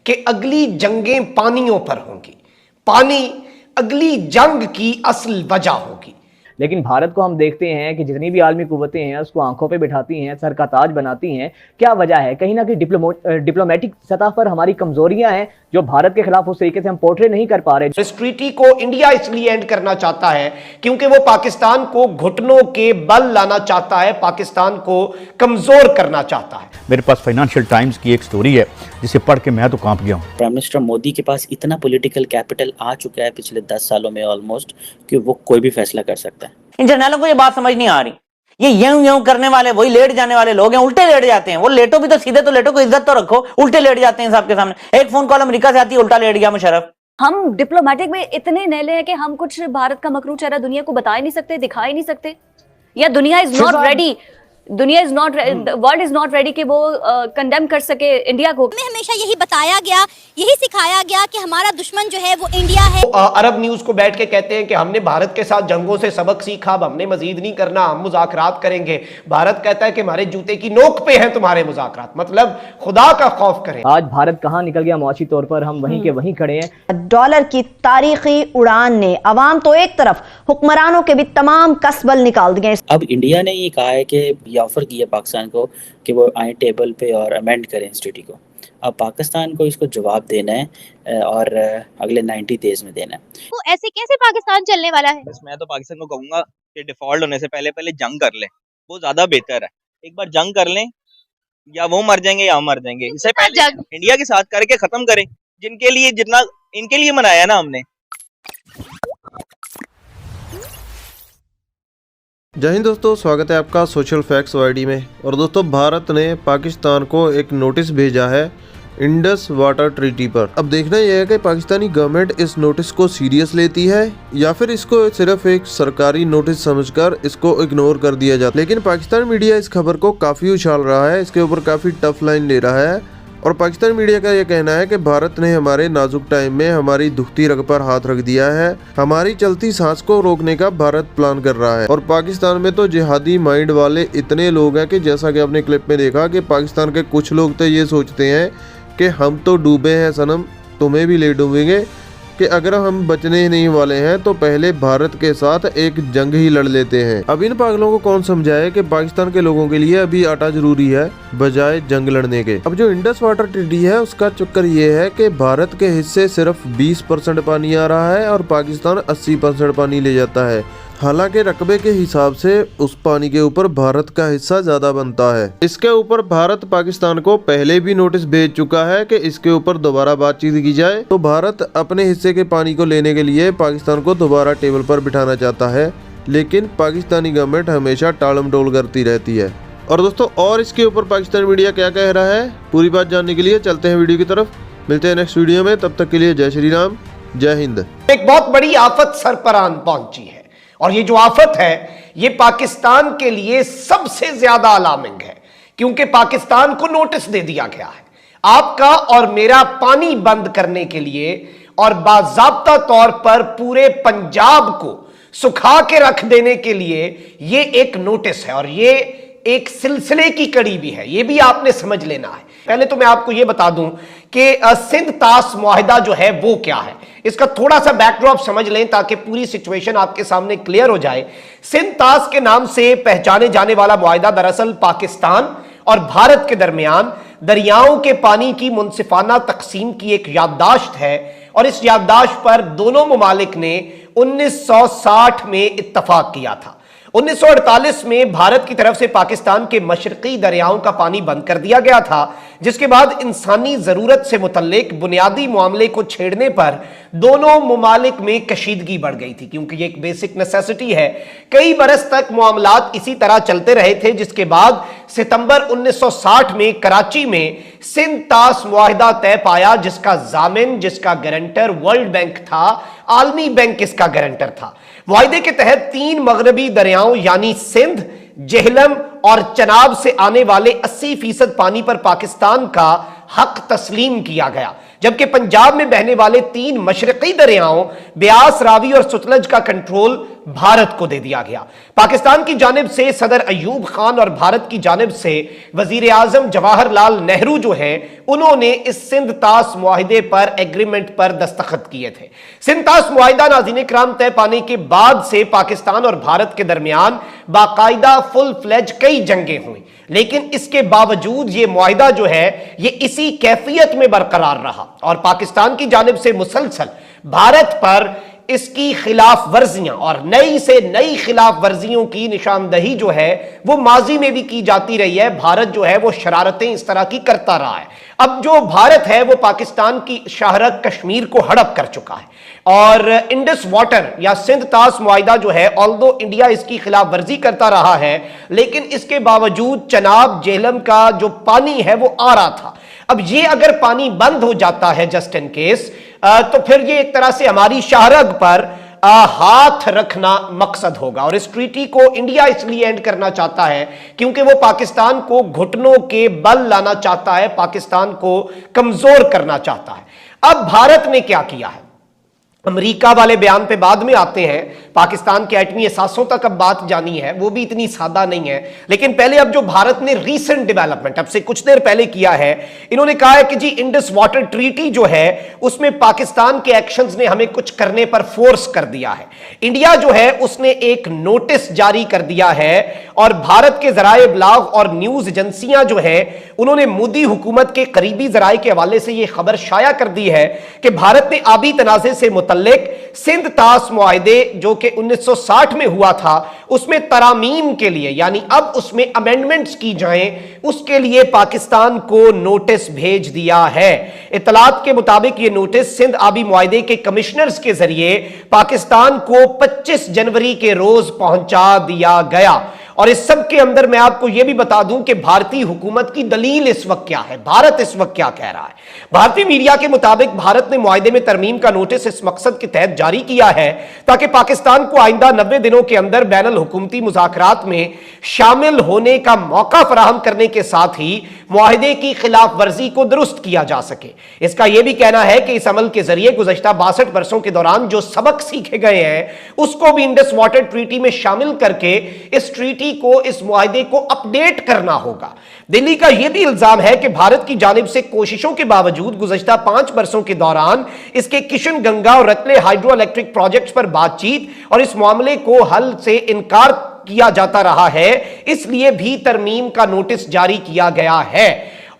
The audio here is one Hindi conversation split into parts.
कि अगली जंगें पानियों पर होंगी, पानी अगली जंग की असल वजह होगी। लेकिन भारत को हम देखते हैं कि जितनी भी आलमी कुव्वतें हैं उसको आंखों पे बिठाती हैं, सर का ताज बनाती हैं। क्या वजह है? कहीं ना कहीं डिप्लोमेटिक सतह पर हमारी कमजोरियां हैं जो भारत के खिलाफ उस तरीके से हम पोर्ट्रे नहीं कर पा रहे। इस ट्रीटी को इंडिया इसलिए एंड करना चाहता है क्योंकि वो पाकिस्तान को घुटनों के बल लाना चाहता है, पाकिस्तान को कमजोर करना चाहता है। मेरे पास फाइनेंशियल टाइम्स की एक स्टोरी है जिसे पढ़ के मैं तो कांप गया हूं। प्राइम मिनिस्टर मोदी के पास इतना पॉलिटिकल कैपिटल आ चुका है पिछले 10 सालों में ऑलमोस्ट कि वो कोई भी फैसला कर सकता है। इन जर्नलों को ये बात समझ नहीं आ रही। ये यूं करने वाले वही लेट जाने वाले लोग हैं, उल्टे लेट जाते हैं। वो लेटो भी तो सीधे तो लेटो, को इज्जत तो रखो, उल्टे लेट जाते हैं सबके सामने। एक फोन कॉल अमेरिका से आती है, उल्टा लेट गया मुशर्रफ। हम डिप्लोमेटिक में इतने नैले हैं कि हम कुछ भारत का मकरू चेहरा दुनिया को बता ही नहीं सकते, दिखा ही नहीं सकते, या दुनिया is not ready, world is not ready कि वो कंडेम कर सके इंडिया को। हमें हमेशा यही बताया गया, यही सिखाया गया कि हमारा दुश्मन जो है वो इंडिया है। अरब न्यूज को बैठ के कहते हैं कि हमने भारत के साथ जंगों से सबक सीखा, अब हमने मजीद नहीं करना, हम मुज़ाकरात करेंगे। भारत कहता है कि हमारे जूते की नोक पे हैं तुम्हारे मुज़ाकरात, मतलब खुदा का खौफ करें। आज भारत कहाँ निकल गया मुआशी तौर पर, हम वहीं के वहीं खड़े हैं। डॉलर की तारीखी उड़ान ने अवाम तो एक तरफ, हुक्मरानों के भी तमाम कसबल निकाल दिए। अब इंडिया ने ये कहा है कि ऑफर किया पाकिस्तान को कि वो आए टेबल पे और अमेंड करें इस ट्रीटी को। अब पाकिस्तान को इसको जवाब देना है और अगले 90 डेज में देना है। तो ऐसे कैसे पाकिस्तान चलने वाला है? बस मैं तो पाकिस्तान को कहूंगा कि डिफॉल्ट होने से पहले पहले जंग कर लें, वो ज्यादा बेहतर है। एक बार जंग कर लें, या वो मर जाएंगे या हम मर जाएंगे। इससे पहले इंडिया के साथ करके खत्म करें, जिनके लिए जितना इनके लिए मनाया ना हमने। जय हिंद दोस्तों, स्वागत है आपका सोशल फैक्ट्स वाईडी में। और दोस्तों, भारत ने पाकिस्तान को एक नोटिस भेजा है इंडस वाटर ट्रीटी पर। अब देखना यह है कि पाकिस्तानी गवर्नमेंट इस नोटिस को सीरियस लेती है या फिर इसको सिर्फ एक सरकारी नोटिस समझकर इसको इग्नोर कर दिया जाता है। लेकिन पाकिस्तान मीडिया इस खबर को काफी उछाल रहा है, इसके ऊपर काफी टफ लाइन ले रहा है। और पाकिस्तान मीडिया का यह कहना है कि भारत ने हमारे नाजुक टाइम में हमारी दुखती रग पर हाथ रख दिया है, हमारी चलती सांस को रोकने का भारत प्लान कर रहा है। और पाकिस्तान में तो जिहादी माइंड वाले इतने लोग हैं कि जैसा कि आपने क्लिप में देखा कि पाकिस्तान के कुछ लोग तो ये सोचते हैं कि हम तो डूबे हैं सनम, तुम्हें भी ले डूबेंगे, कि अगर हम बचने नहीं वाले हैं तो पहले भारत के साथ एक जंग ही लड़ लेते हैं। अब इन पागलों को कौन समझाए कि पाकिस्तान के लोगों के लिए अभी आटा जरूरी है बजाय जंग लड़ने के। अब जो इंडस वाटर ट्रीटी है उसका चक्कर ये है कि भारत के हिस्से सिर्फ 20% पानी आ रहा है और पाकिस्तान 80% पानी ले जाता है। हालांकि रकबे के हिसाब से उस पानी के ऊपर भारत का हिस्सा ज्यादा बनता है। इसके ऊपर भारत पाकिस्तान को पहले भी नोटिस भेज चुका है कि इसके ऊपर दोबारा बातचीत की जाए। तो भारत अपने हिस्से के पानी को लेने के लिए पाकिस्तान को दोबारा टेबल पर बिठाना चाहता है, लेकिन पाकिस्तानी गवर्नमेंट हमेशा टालमटोल करती रहती है। और दोस्तों, और इसके ऊपर पाकिस्तान मीडिया क्या कह रहा है, पूरी बात जानने के लिए चलते हैं वीडियो की तरफ। मिलते हैं नेक्स्ट वीडियो में, तब तक के लिए जय श्री राम, जय हिंद। एक बहुत बड़ी आफत सर पर आन पहुंची है और ये जो आफत है ये पाकिस्तान के लिए सबसे ज्यादा अलार्मिंग है, क्योंकि पाकिस्तान को नोटिस दे दिया गया है आपका और मेरा पानी बंद करने के लिए, और बाज़ाब्ता तौर पर पूरे पंजाब को सुखा के रख देने के लिए ये एक नोटिस है। और ये एक सिलसिले की कड़ी भी है, ये भी आपने समझ लेना है। पहले तो मैं आपको ये बता दूं कि सिंध तास मुआहिदा जो है वो क्या है, इसका थोड़ा सा बैकड्रॉप समझ लें ताकि पूरी सिचुएशन आपके सामने क्लियर हो जाए। सिंध तास के नाम से पहचाने जाने वाला मुआहिदा दरअसल पाकिस्तान और भारत के दरमियान दरियाओं के पानी की मुनसिफाना तकसीम की एक याददाश्त है, और इस याददाश्त पर दोनों मुमालिक ने 1960 में इत्तफाक किया था। 1948 में भारत की तरफ से पाकिस्तान के मशरकी दरियाओं का पानी बंद कर दिया गया था, जिसके बाद इंसानी जरूरत से मुतल्लिक बुनियादी मामले को छेड़ने पर दोनों मुमालिक में कशीदगी बढ़ गई थी, क्योंकि ये एक बेसिक नेसेसिटी है। कई बरस तक मामलात इसी तरह चलते रहे थे, जिसके बाद सितंबर 1960 में कराची में सिंध तास मुआहिदा तय पाया, जिसका जामिन, जिसका गारंटर वर्ल्ड बैंक था, आलमी बैंक इसका गारंटर था। मुआहिदे के तहत 3 मगरबी दरियाओं यानी सिंध, जेहलम और चनाब से आने वाले 80% पानी पर पाकिस्तान का हक तस्लीम किया गया, जबकि पंजाब में बहने वाले 3 मशरकी दरियाओं ब्यास, रावी और सतलज का कंट्रोल भारत को दे दिया गया। पाकिस्तान की जानिब से सदर अयूब खान और भारत की जानिब से वजीर आजम जवाहरलाल नेहरू जो है, उन्होंने इस सिंध तास मुआहिदे पर एग्रीमेंट पर दस्तखत किए थे। सिंध तास मुआहिदा नाज़रीन इकराम तय पाने के बाद से पाकिस्तान और भारत के दरमियान बाकायदा फुल फ्लेज कई जंगें हुई, लेकिन इसके बावजूद ये मुआहिदा जो है ये इसी कैफियत में बरकरार रहा और पाकिस्तान की जानिब से मुसलसल भारत पर इसकी खिलाफ वर्जियां और नई से नई खिलाफ वर्जियों की निशानदही जो है वो माजी में भी की जाती रही है। भारत जो है वो शरारतें इस तरह की करता रहा है। अब जो भारत है वो पाकिस्तान की शाहरग कश्मीर को हड़प कर चुका है और इंडस वाटर या सिंध तास मुआहिदा जो है, ऑल्दो इंडिया इसकी खिलाफ वर्जी करता रहा है, लेकिन इसके बावजूद चनाब जेहलम का जो पानी है वो आ रहा था। अब ये अगर पानी बंद हो जाता है जस्ट इन केस, तो फिर ये एक तरह से हमारी शाहरग पर हाथ रखना मकसद होगा और इस ट्रीटी को इंडिया इसलिए एंड करना चाहता है क्योंकि वो पाकिस्तान को घुटनों के बल लाना चाहता है, पाकिस्तान को कमजोर करना चाहता है। अब भारत ने क्या किया है, अमेरिका वाले बयान पे बाद में आते हैं, पाकिस्तान के एटमी एहसासों तक अब बात जानी है, वो भी इतनी सादा नहीं है। लेकिन पहले अब जो भारत ने रीसेंट डेवलपमेंट अब से कुछ देर पहले किया है, इन्होंने कहा है कि जी इंडस वाटर ट्रीटी जो है उसमें पाकिस्तान के एक्शंस ने हमें कुछ करने पर फोर्स कर दिया है। इंडिया जो है उसने एक नोटिस जारी कर दिया है और भारत के जराए इब्लाग और न्यूज एजेंसियां जो है उन्होंने मोदी हुकूमत के करीबी जराए के हवाले से यह खबर शाया कर दी है कि भारत ने आबी तनाज़े से मुतल्लिक सिंध तास मुआहिदे जो कि 1960 में हुआ था उसमें तरामीम के लिए, यानी अब उसमें अमेंडमेंट्स की जाएं, उसके लिए पाकिस्तान को नोटिस भेज दिया है। इतलात के मुताबिक यह नोटिस सिंध आबी मुआहिदे के कमिश्नर्स के जरिए पाकिस्तान को 25 जनवरी के रोज पहुंचा दिया गया। और इस सब के अंदर मैं आपको यह भी बता दूं कि भारतीय हुकूमत की दलील इस वक्त क्या है, भारत इस वक्त क्या कह रहा है। भारतीय मीडिया के मुताबिक भारत ने मुआहिदे में तरमीम का नोटिस इस मकसद के तहत जारी किया है ताकि पाकिस्तान को आइंदा 90 दिनों के अंदर बैनुल हुकूमती मुज़ाकरात में शामिल होने का मौका फराहम करने के साथ ही मुआहिदे की खिलाफ वर्जी को दुरुस्त किया जा सके। इसका यह भी कहना है कि इस अमल के जरिए गुज़श्ता 62 वर्षों के दौरान जो सबक सीखे गए हैं उसको भी इंडस वाटर ट्रीटी में शामिल करके इस ट्रीटी को, इस मुआहिदे को अपडेट करना होगा। दिल्ली का यह भी इल्जाम है कि भारत की जानिब से कोशिशों के बावजूद गुज़श्ता 5 वर्षों के दौरान इसके किशन गंगा और रतले हाइड्रो इलेक्ट्रिक प्रोजेक्ट्स पर बातचीत और इस मामले को हल से इनकार किया जाता रहा है, इसलिए भी तरमीम का नोटिस जारी किया गया है।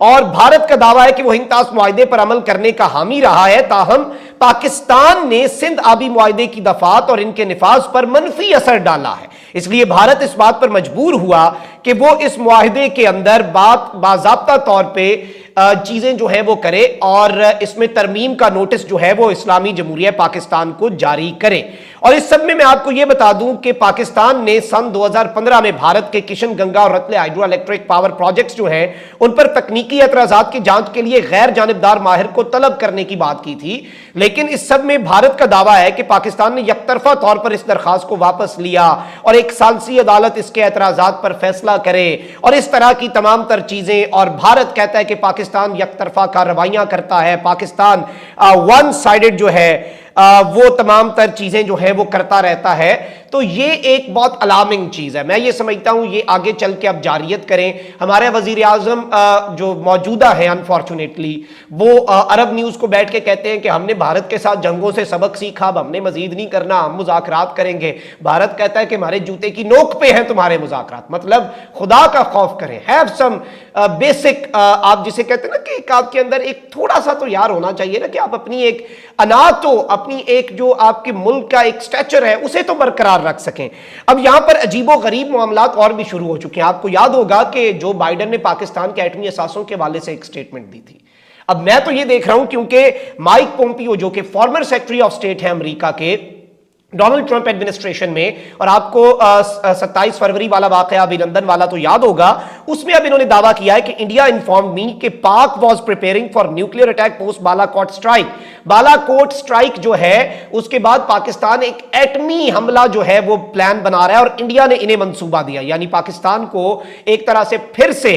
और भारत का दावा है कि वो हिंद तास मुआहिदे पर अमल करने का हामी रहा है, ताहम पाकिस्तान ने सिंध आबी मुआहिदे की दफात और इनके निफाज पर मनफी असर डाला है। इसलिए भारत इस बात पर मजबूर हुआ कि वो इस मुआहिदे के अंदर बाज़ाब्ता तौर पे चीजें जो है वो करे और इसमें तरमीम का नोटिस जो है वो इस्लामी जमहूरिया पाकिस्तान को जारी करे। और इस सब में मैं आपको यह बता दूं कि पाकिस्तान ने सन 2015 में भारत के किशन गंगा और Ratle hydro electric power projects जो हैं उन पर तकनीकी एतराजात की जांच के लिए गैर जानिबदार माहिर को तलब करने की बात की थी, लेकिन इस सब में भारत का दावा है कि पाकिस्तान ने यकतरफा तौर पर इस दरखास्त को वापस लिया और एक सालसी अदालत इसके एतराजात पर फैसला करे और इस तरह की तमाम तर चीजें। और भारत कहता है कि पाकिस्तान यकतरफा कार्रवाइयां करता है, पाकिस्तान वन साइडेड जो है वो तमाम तर चीजें जो है वो करता रहता है। तो ये एक बहुत अलार्मिंग चीज है। मैं ये समझता हूं ये आगे चल के अब जारियत करें। हमारे वजीर आजम जो मौजूदा है अनफॉर्चुनेटली वो अरब न्यूज को बैठ के कहते हैं कि हमने भारत के साथ जंगों से सबक सीखा, अब हमने मजीद नहीं करना, हम मुज़ाकरात करेंगे। भारत कहता है कि हमारे जूते की नोक पे हैं तुम्हारे मुज़ाकरात, मतलब खुदा का खौफ करें, हैव सम बेसिक आप जिसे कहते हैं ना कि आपके अंदर एक थोड़ा सा तो यार होना चाहिए ना कि आप अपनी एक अना तो अपनी एक जो आपके मुल्क का एक स्टैचर है उसे तो बरकरार रख सकें। अब यहां पर अजीबो गरीब मामलात और भी शुरू हो चुके हैं। आपको याद होगा कि जो बाइडन ने पाकिस्तान के एटमी असासों के हवाले से एक स्टेटमेंट दी थी। अब मैं तो ये देख रहा हूं क्योंकि माइक पोम्पियो जो कि फॉर्मर सेक्रेटरी ऑफ स्टेट है अमेरिका के, डोनाल्ड ट्रंप एडमिनिस्ट्रेशन में, और आपको 27 फरवरी वाला वाकया अभिनंदन वाला तो याद होगा, उसमें अब इन्होंने दावा किया है कि इंडिया इन्फॉर्म्ड मी कि पाक was preparing for nuclear attack post Balakot strike. Balakot strike जो है उसके बाद पाकिस्तान एक एटमी हमला जो है वो प्लान बना रहा है और इंडिया ने इन्हें मंसूबा दिया, यानी पाकिस्तान को एक तरह से फिर से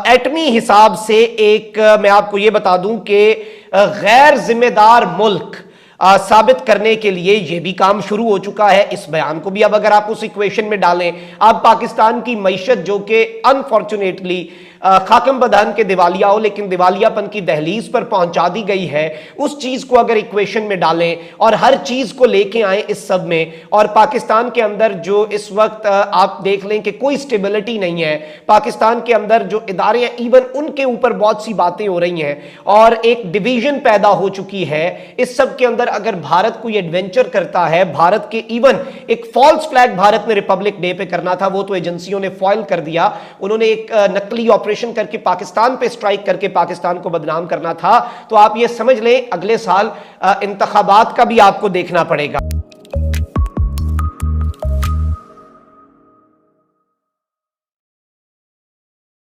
एटमी हिसाब से एक मैं आपको यह बता दूं कि गैर जिम्मेदार मुल्क साबित करने के लिए यह भी काम शुरू हो चुका है। इस बयान को भी अब अगर आप उस इक्वेशन में डालें, अब पाकिस्तान की मईशत जो कि अनफॉर्चुनेटली खाकम बदहन के दिवालिया हो लेकिन दिवालियापन की दहलीज पर पहुंचा दी गई है, उस चीज को अगर इक्वेशन में डालें और हर चीज को लेके आए इस सब में, और पाकिस्तान के अंदर जो इस वक्त आप देख लें कि कोई स्टेबिलिटी नहीं है, पाकिस्तान के अंदर जो इदारे हैं इवन उनके ऊपर बहुत सी बातें हो रही हैं और एक डिवीजन पैदा हो चुकी है। इस सब के अंदर अगर भारत कोई एडवेंचर करता है, भारत के इवन एक फॉल्स फ्लैग भारत ने रिपब्लिक डे पे करना था, वो तो एजेंसियों ने फॉइल कर दिया, उन्होंने एक नकली ऑपरेशन करके पाकिस्तान पे स्ट्राइक करके पाकिस्तान को बदनाम करना था। तो आप ये समझ लें अगले साल इंतखाबात का भी आपको देखना पड़ेगा।